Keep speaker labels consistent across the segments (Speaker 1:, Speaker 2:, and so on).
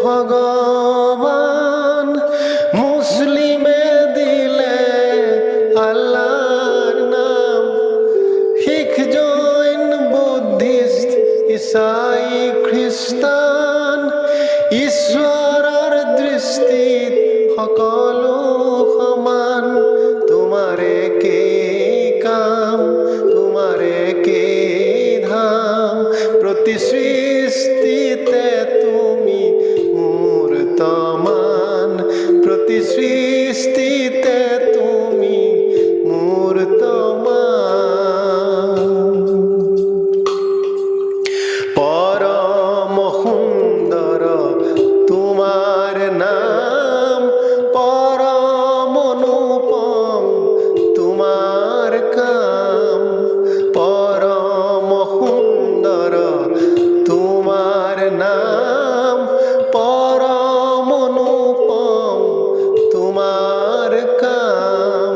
Speaker 1: ভগবান, মুসলিমে দিলে আল্লাহর নাম, শিখ জৈন বুদ্ধিষ্ট ইসাই খ্ৰীষ্টান, ঈশ্বৰৰ দৃষ্টিত সকলো সমান। তোমাৰে কি কাম, তোমাৰে কি ধাম, প্ৰতি সৃষ্টিতে তুমি মূৰ্তমান, প্ৰতি সৃষ্টিতে তুমি মূৰ্তমান। পৰম সুন্দৰ তোমাৰ নাম, পৰম অনুপম তোমাৰ কাম, পৰম সুন্দৰ তোমাৰ নাম, পৰম অনুপম তোমাৰ কাম।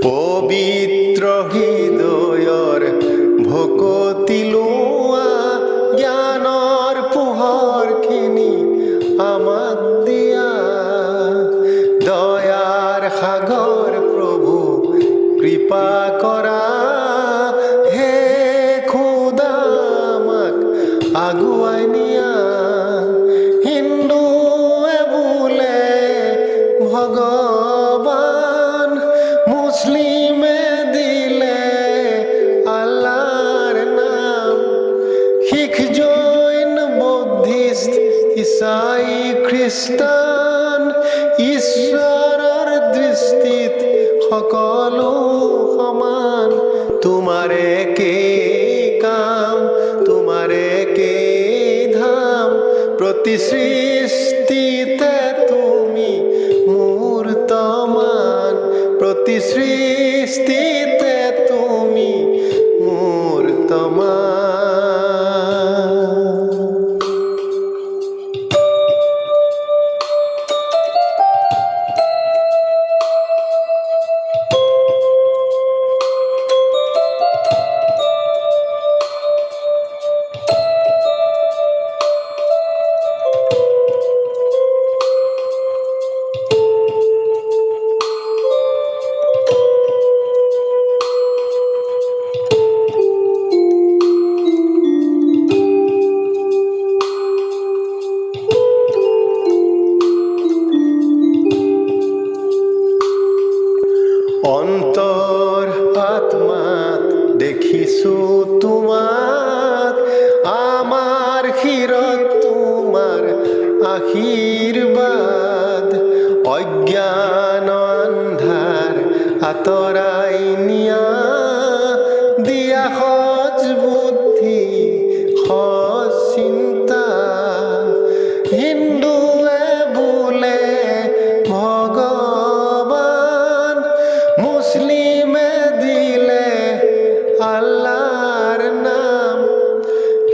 Speaker 1: পবিত্ৰ হৃদয়ৰ ভকতি লোৱা, জ্ঞানৰ পোহৰখিনি আমাক দিয়া। দয়াৰ সাগৰ প্ৰভু কৃপা কৰা, হে খোদা আমাক আগুৱাই নিয়া। হিন্দুৱে বোলে ভগৱান, মুছলিমে দিলে আল্লাহৰ নাম, শিখ জৈন বুদ্ধিষ্ট ইসাই খ্ৰীষ্টান, ঈশ্বৰৰ দৃষ্টিত সকলো সমান। তোমাৰে কি কাম, তোমাৰে কি ধাম, প্ৰতি সৃষ্টিতে তুমি মূৰ্তমান, প্ৰতি সৃষ্টিতে তুমি মূৰ্তমান। অন্তৰ আত্মাত দেখিছো তোমাক, আমাৰ শিৰত তোমাৰ আশীৰ্বাদ। অজ্ঞান আন্ধাৰ আঁতৰাই নিয়া, দিয়া সজ বুদ্ধি সজ চিন্তা। হিন্দুৱে বোলে ভগৱান, মুছলিমে দিলে আল্লাহৰ নাম,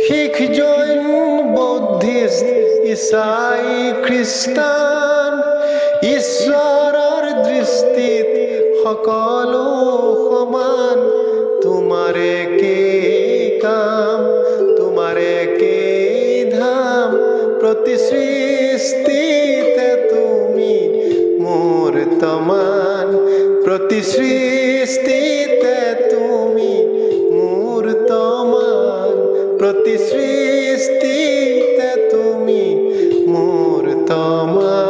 Speaker 1: শিখ জৈন বুদ্ধিষ্ট ইসাই খ্ৰীষ্টান, ঈশ্বৰৰ দৃষ্টিত সকলো সমান। তোমাৰে কি কাম, তোমাৰে কি ধাম, প্ৰতি সৃষ্টিতে তুমি মূৰ্তমান, প্ৰতি সৃষ্টিতে তুমি মূৰ্তমান, প্ৰতি সৃষ্টিতে তুমি মূৰ্তমান।